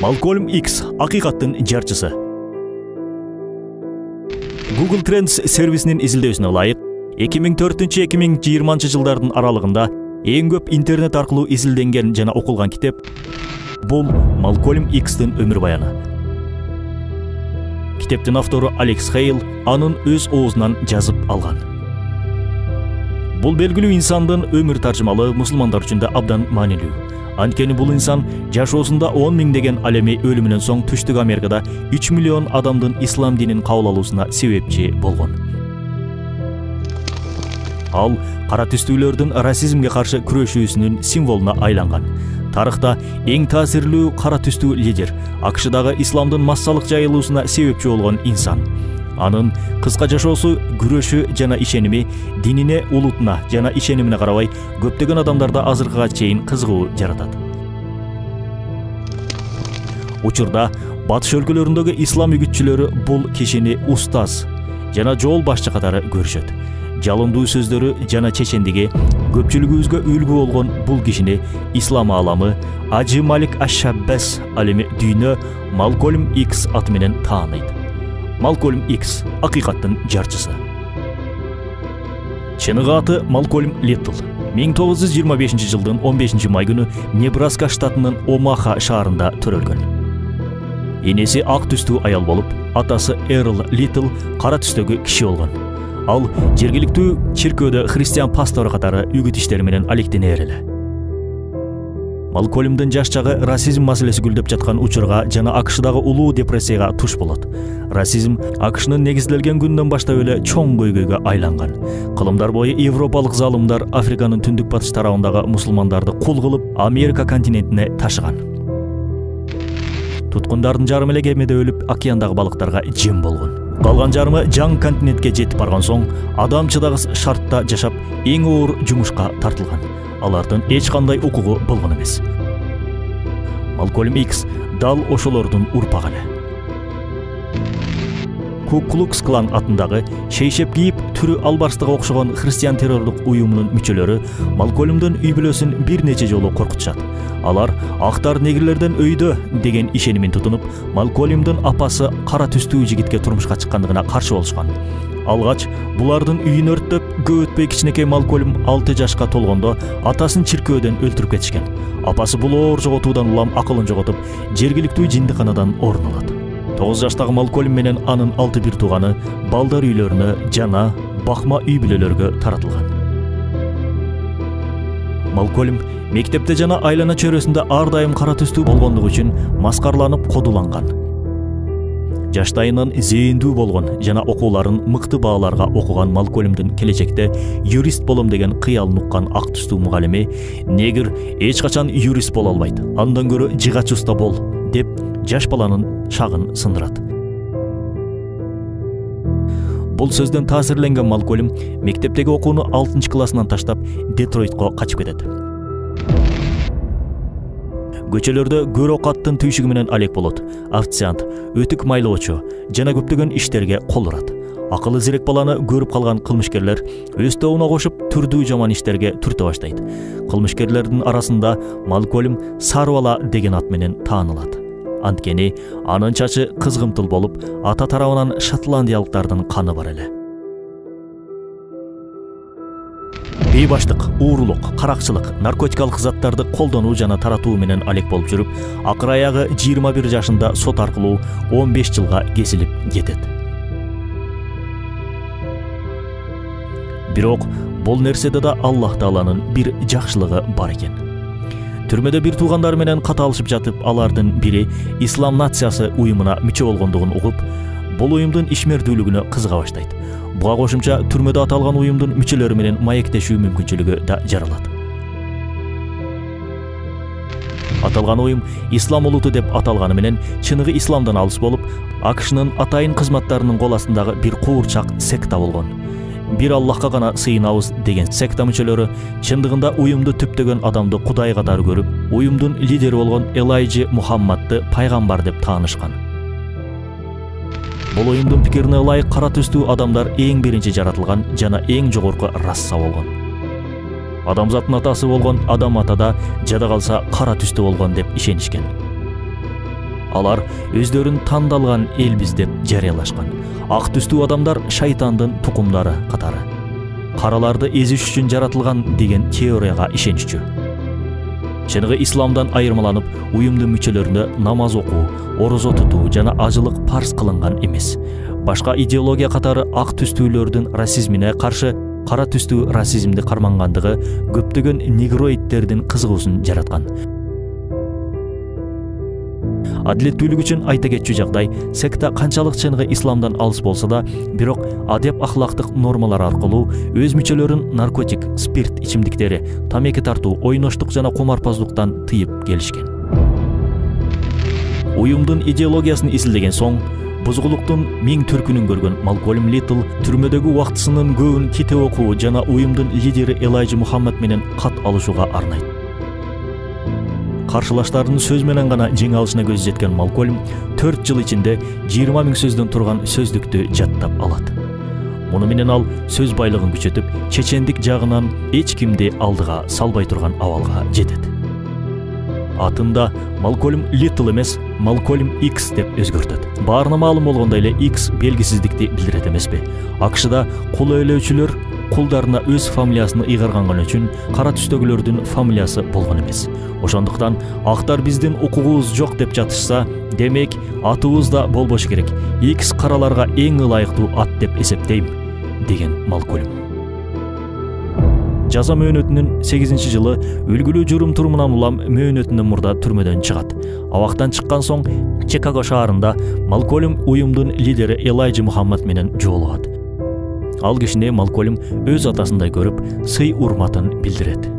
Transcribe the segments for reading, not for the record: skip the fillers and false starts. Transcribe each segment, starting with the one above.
Малкольм Икс акыйкаттын жарчысы. Google Trends сервисинин изилдөөсүнө ылайык 2004-2020 жылдардын аралыгында эң көп интернет аркылуу изилденген жана окулган китеп бул Малкольм Икстин өмүр баяны. Китептин автору Алекс Хейл анын өз оозунан жазып алган. Бул белгилүү инсандын өмүр таржымалы мусулмандар үчүн да абдан маанилүү. Анткени бул инсан жашоосунда 10 миңдеген ал эми өлүмүнөн соң Түштүк Америкада 3 миллион адамдын ислам динин кабыл алуусуна себепчи болгон. Ал кара түстүүлөрдүн расизмге каршы күрөшүүсүнүн символуна айланган. Тарыхта эң таасирлүү кара түстүү лидер, АКШдагы исламдын массалык жайылуусуна себепчи болгон инсан. Анын кыска жашоосу, күрөшү жана ишеними динине, улутуна жана ишенимине карабай көптөгөн адамдарда азыркыга чейин кызыгуу жаратат. Учурда батыш өлкөлөрүндөгү ислам үгүтчүлөрү бул кишини устаз жана жол башчы катары көрүшөт. Жалындуу сөздөрү жана чечендиги көпчүлүгүбүзгө үлгү болгон бул кишини ислам ааламы Ажы Малик Аш-Шаббас ал эми дүйнө Малкольм Икс аты менен тааныйт. Малкольм Икс акыйкаттын жарчысы. Чыныгы аты Малкольм Литтл. 1925 жылдын 15 май күнү Небраска штатынын Омаха шаарында төрөлгөн. Энеси ак түстүү аял болуп, атасы Эрл Литтл кара түстөгү киши болгон. Ал жергиликтүү чиркөөдө христиан пастору катары үгүт иштери менен алектенер эле. Малкольмдун жаш чагы расизм маселеси гүлдөп жаткан учурга жана АКШдагы улуу депрессияга туш болот. Расизм АКШнын негизделген күндөн баштап эле чоң көйгөйгө айланган. Кылымдар бою европалык залымдар Африканын түндүк батыш тарабындагы мусулмандарды кул кылып, Америка континентине ташыган. Туткундардын жарымы эле кемеде өлүп, океандагы балыктарга жем болгон. Калган жарымы жаңы континентке жетип барган соң, адам чыдагыс шартта жашап, эң оор жумушка тартылган. Алардын эч кандай укугу болгон эмес. Малкольм Икс дал ошолордун урпагы эле. Ку Клукс Клан атындагы шейшеп кийип, түрү албарстыга окшогон христиан террорлук уюмунун мүчөлөрү Малкольмдун үй бүлөсүн бир нече жолу коркутушат. Алар актар негрлерден өйдө деген ишенимин тутунуп, Малкольмдун апасы кара түстүү жигитке турмушка чыккандыгына каршы болушкан. Алгач булардын үйүн өрттөп, көп өтпөй кичинекей Малкольм 6 жашка толгондо атасын чиркөөдөн өлтүрүп кетишкен. Апасы бул оор жоготуудан улам акылын жоготуп, жергиликтүү жиндиканадан орун алат. 9 жаштагы Малкольм менен анын 6 бир тууганы балдар үйлөрүнө жана бакма үй бүлөлөргө таратылган. Малкольм мектепте жана айлана чөйрөсүндө ар дайым кара түстүү болгондугу үчүн маскарланып кодуланган. Жаштайынан зээндүү болгон жана окууларын мыкты бааларга окуган Малкольмдун келечекте юрист болом деген кыялын уккан ак түстүү мугалими негр эч качан юрист боло албайт, андан көрө жыгач уста бол деп жаш баланын шагын сындырат. Бул сөздөн таасирленген Малкольм мектептеги окууну 6 классынан таштап Детройтко качып кетет. Көчөлөрдө көрөк аттын түйшүгү менен алек болот. Официант, өтүк майлоочу жана көптөгөн иштерге кол урат. Акылы зерек баланы көрүп калган кылмышкерлер өз тобуна кошуп түрдүү жаман иштерге түртө баштайт. Кылмышкерлердин арасында Малкольм Сары бала деген ат менен таанылат. Анткени анын чачы кызгымтыл болуп, ата тарабынан шотландиялыктардын каны бар эле. Бейбаштык, уурулук, каракчылык, наркотикалык заттарды колдонуу жана таратуу менен алек болуп жүрүп, акыр аягы 21 жашында сот аркылуу 15 жылга кесилип кетет. Бирок бул нерседе да Аллах Тааланын бир жакшылыгы бар экен. Түрмөдө бир туугандары менен каталышып жатып, алардын бири Ислам нациясы уюмуна мүчө болгондугун угуп, бул уюмдун ишмердүүлүгүнө кызыга баштайт. Буга кошумча түрмөдө аталган уюмдун мүчөлөрү менен маектешүү мүмкүнчүлүгү да жаралат. Аталган уюм Ислам улуту деп аталганы менен чыныгы исламдан алыс болуп, АКШнын атайын кызматтарынын кол астындагы бир куурчак секта болгон. Бир Аллахка гана сыйынабыз деген секта мүчөлөрү чындыгында уюмду түптөгөн адамды Кудай катары көрүп, уюмдун лидери болгон Элайджи Мухаммадты пайгамбар деп таанышкан. Бул уюмдун пикирине ылайык кара түстүү адамдар эң биринчи жаратылган жана эң жогорку раса болгон. Адамзаттын атасы болгон Адам атада жада калса кара түстүү болгон деп ишенишкен. Алар өздөрүн тандалган элбиз деп жарыялашкан. Ак түстүү адамдар шайтандын тукумдары катары. Караларды эзиш үчүн жаратылган деген теорияга ишениччү. Чыныгы исламдан айырмаланып, уюмдун мүчөлөрүндө намаз окуу, орозо тутуу жана ажылык парз кылынган эмес. Башка идеология катары ак түстүүлөрдүн расизмине каршы кара түстүү расизмди кармангандыгы көптөгөн негроидтердин кызыгуусун жараткан. Адилеттүүлүк үчүн айта кетчү жагдай, секта канчалык чыныгы исламдан алыс болсо да, бирок адеп ахлактык нормалар аркылуу өз мүчөлөрүн наркотик, спирт ичимдиктери, тамеки тартуу, ойноштук жана кумарпаздыктан тыйып келишкен. Уюмдун идеологиясын изилдеген соң, бузгулуктун миң түркүнүн көргөн Малкольм Литл түрмөдөгү убактысынын көбүн китеп окуу жана уюмдун лидери Элайджа Мухаммад менен кат алышууга арнайт. Каршылаштардын сөз менен гана жеңе алышына көзү жеткен Малкольм 4 жыл ичинде 20 000 сөздөн турган сөздүктү жаттап алат. Муну менен ал сөз байлыгын күчөтүп, чечендик жагынан эч кимди алдыга салбай турган абалга жетет. Атында Малкольм Литл эмес, Малкольм X деп өзгөртөт. Баарына маалым болгондой эле X белгисиздикти билдирет эмеспи. АКШда кул ээлөөчүлөр кулдарына өз фамилиясын ыйгарган үчүн кара түстөгүлөрдүн фамилиясы болгон эмес. Ошондуктан актар биздин укугубуз жок деп жатышса, демек атыбыз да болбошу керек. X караларга эң ылайыктуу ат деп эсептейм, деген Малкольм. Жаза мөөнөтүнүн 8-жылы үлгүлүү журум-турумунан улам мөөнөтүнөн мурда түрмөдөн чыгат. Абактан чыккан соң Чикаго шаарында Малкольм уюмдун лидери Элайджа Мухаммад менен жолугат. Ал кишини Малкольм өз атасындай көрүп, сый-урматын билдирет.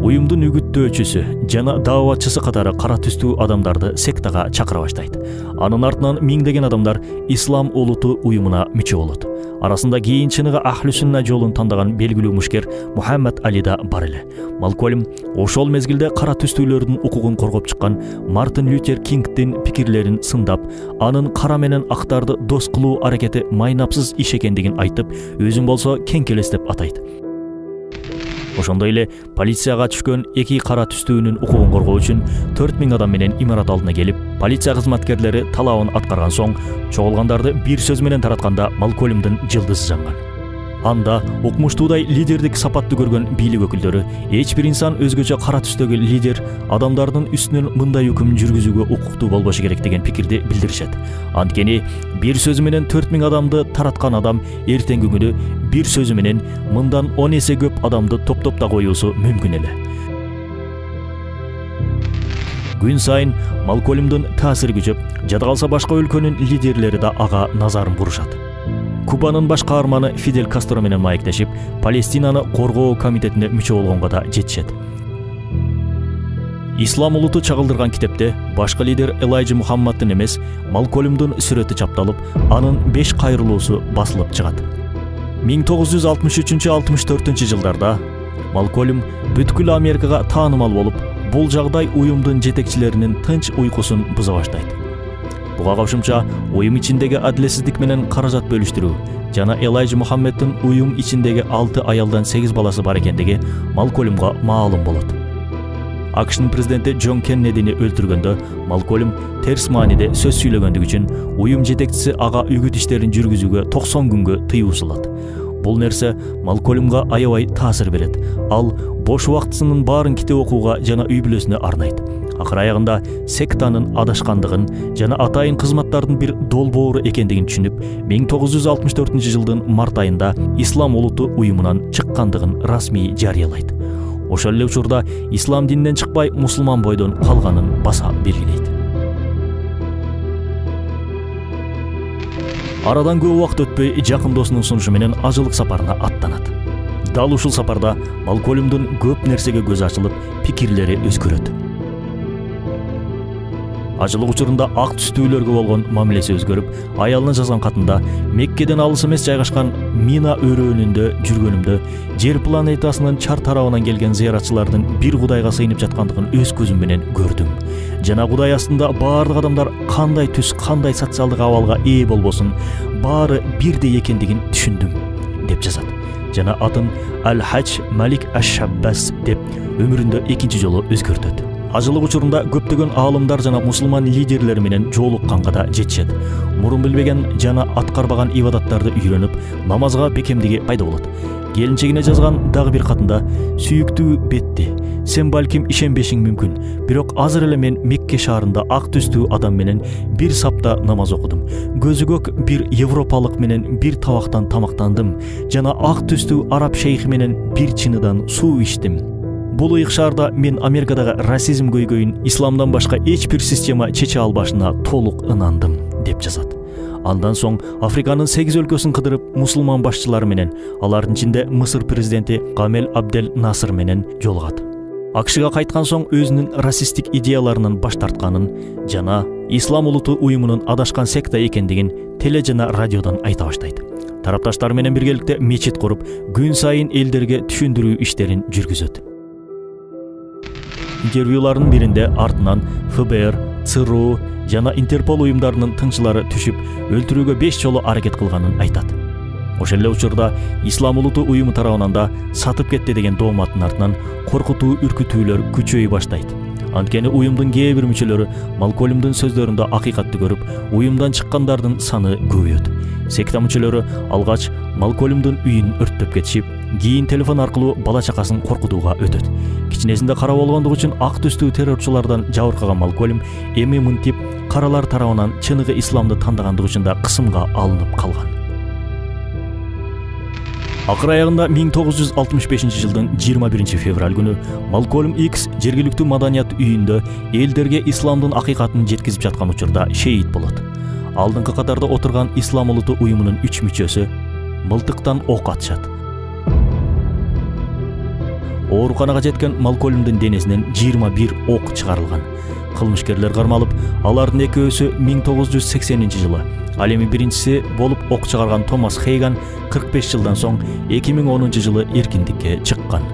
Уюмдун үгүттөөчүсү жана дааватчысы катары кара түстүү адамдарды сектага чакыра баштайт. Анын артынан миңдеген адамдар Ислам улуту уюмуна мүчө болот. Арасында кийин чыныгы Ахлү-Сунна жолун тандаган белгилүү мушкер Мухаммад Али да бар эле. Малкольм ошол мезгилде кара түстүүлөрдүн укугун коргоп чыккан Мартин Лютер Кингдин пикирлерин сындап, анын кара менен актарды дос кылуу аракети майнапсыз иш экендигин айтып, өзүн болсо кеңкелес деп атайт. Ошондой эле полицияга түшкөн 2 кара түстүүнүн укугун коргоо үчүн 4000 адам менен имарат алдына келип, полиция кызматкерлери талабын аткарган соң, чогулгандарды бир сөз менен таратканда Малкольмдун жылдызы жанган. Анда укмуштуудай лидердик сапатты көргөн бийлик өкүлдөрү, эч бир инсан өзгөчө кара түстөгү лидер адамдардын үстүнөн мындай өкүм жүргүзүүгө укуктуу болбошу керек деген пикирди билдиришет. Анткени бир сөзү менен 4000 адамды тараткан адам эртеңки күнү бир сөзү менен мындан 10 эсе көп адамды топтоп да коюусу мүмкүн эле. Күн сайын Малкольмдун таасири күчөп, жада калса башка өлкөнүн лидерлери да ага назарын бурушат. Кубанын баш каарманы Фидель Кастро менен маектешип, Палестинаны коргоо комитетине мүчө болгонго да жетишет. Ислам улуту чагылдырган китепте башкы лидер Элайджа Мухаммаддын эмес, Малкольмдун сүрөтү чапталып, анын 5 кайрылуусу басылып чыгат. 1963-64 жылдарда Малкольм бүткүл Америкага таанымал болуп, бул жагдай уюмдун жетекчилеринин тынч уйкусун буза баштайт. Буга кошумча уюм ичиндеги адилетсиздик менен каражат бөлүштүрүү жана Элайджа Мухаммаддын уюм ичиндеги 6 аялдан 8 баласы бар экендиги Малкольмго маалым болот. АКШнын президенти Джон Кеннедини өлтүргөндө Малкольм терс мааниде сөз сүйлөгөндүгү үчүн уюм жетекчиси ага үгүт иштерин жүргүзүүгө 90 күнгө тыюу салат. Бул нерсе Малкольмго аябай таасир берет. Ал бош убактысынын баарын китеп окууга жана үй бүлөсүнө арнайт. Акыр аягында сектанын адашкандыгын жана атайын кызматтардын бир долбоору экендигин түшүнүп, 1964 жылдын март айында Ислам улуту уюмунан чыккандыгын расмий жарыялайт. Ошол эле учурда ислам дининен чыкпай мусулман бойдон калганын баса белгилейт. Арадан көп убакыт өтпөй жакын досунун сунушу менен ажылык сапарына аттанат. Дал ушул сапарда Малкольмдун көп нерсеге көзү ачылып, пикирлери өзгөрөт. Ажылык учурунда ак түстүүлөргө болгон мамилеси өзгөрүп, аялына жазган катында Меккеден алыс эмес жайгашкан Мина өрөөнүндө жүргөнүмдө жер планетасынын чар тарабынан келген зыяратчылардын бир кудайга сыйынып жаткандыгын өз көзүм менен көрдүм. Жана кудай астында баардык адамдар кандай түс, кандай социалдык абалга ээ болбосун, баары бирдей экендигин түшүндүм, деп жазат. жана атын Аль-Хадж Малик Аш-Шаббас деп өмүрүндө экинчи жолу өзгөртөт. Ажылык учурунда көптөгөн аалымдар жана мусулман лидерлери менен жолукканга да жетишет. Мурун билбеген жана аткарбаган ибадаттарды үйрөнүп, намазга бекемдиги пайда болот. Келинчегине жазган дагы бир катында: "Сүйүктүү бетти, сен балким ишенбешиң мүмкүн, бирок азыр эле мен Мекке шаарында ак түстүү адам менен бир сапта намаз окудум. Көзү көк бир европалык менен бир табактан тамактандым, жана ак түстүү араб шейхи менен бир чыныдан суу ичтим. Бул ыйык шаарда мен Америкадагы расизм көйгөйүн исламдан башка эч бир система чече албашына толук ынандым" деп жазат. Андан соң Африканын 8 өлкөсүн кыдырып, мусулман башчылары менен, алардын ичинде Мысыр президенти Гамел Абдел Насыр менен жолугат. АКШга кайткан соң өзүнүн расисттик идеяларынан баш тартканын жана Ислам улуту уюмунун адашкан секта экендигин теле жана радиодон айта баштайт. Тарапташтары менен биргеликте мечит куруп, күн сайын элдерге түшүндүрүү иштерин жүргүзөт. Интервьюларынын биринде артынан ФБР, ЦРУ жана Интерпол уюмдарынын тыңчылары түшүп, өлтүрүүгө 5 жолу аракет кылганын айтат. Ошол эле учурда Ислам улуту уюму тарабынан да сатып кетти деген дооматтын артынан коркутуу үркүтүүлөр күчөй баштайт. Анткени уюмдун кээ бир мүчөлөрү Малкольмдун сөздөрүндө акыйкатты көрүп, уюмдан чыккандардын саны көбөйөт. Секта мүчөлөрү алгач Малкольмдун үйүн өрттөп кетишип, кийин телефон аркылуу бала чакасын коркутууга өтөт. Кичинесинде кара болгондугу үчүн ак түстүү террорчулардан жабыркаган Малкольм эми мынтип каралар тарабынан чыныгы исламды тандагандыгы үчүн да кысымга алынып калган. Акыр аягында 1965 жылдын 21 февраль күнү Малкольм Икс жергиликтүү маданият үйүндө элдерге исламдын акыйкатын жеткизип жаткан учурда шейит болот. Алдыңкы катарда отурган Ислам улуту уюмунун 3 мүчөсү мылтыктан ок атышат. Ооруканага жеткен Малкольмдун денесинен 21 ок чыгарылган. Кылмышкерлер кармалып, алардын экөөсү 1980 жылы, ал эми биринчиси болуп ок чыгарган Томас Хейган 45 жылдан соң 2010 жылы эркиндикке чыккан.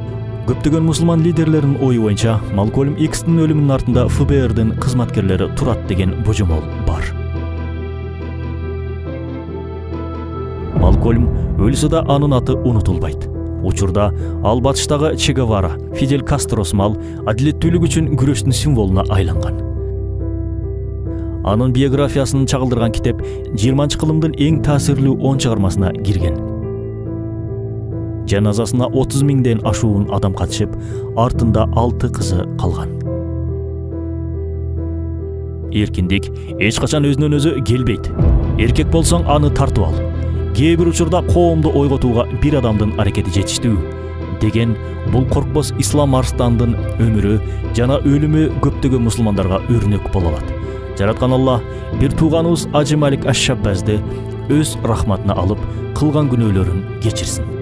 Көптөгөн мусулман лидерлеринин ою боюнча Малкольм Икстин өлүмүнүн артында ФБРдын кызматкерлери турат деген божомол бар. Малкольм өлсө да анын аты унутулбайт. Учурда ал батыштагы Че Гевара, Фидель Кастро сымал адилеттүүлүк үчүн күрөштүн символуна айланган. Анын биографиясын чагылдырган китеп 20-кылымдын эң таасирлүү 10 чыгармасына кирген. Жаназасына 30 миңден ашуун адам катышып, артында 6 кызы калган. Эркиндик эч качан өзүнөн өзү келбейт. Эркек болсоң аны тартып ал. Кээ бир учурда коомду ойготууга бир адамдын аракети жетиштүү деген бул коркпос ислам арстандын өмүрү жана өлүмү көптөгөн мусулмандарга өрнөк боло алат. Жараткан Аллах бир тууганыбыз Ажы Малик Аш-Шаббазды өз рахматына алып, кылган күнөөлөрүн кечирсин.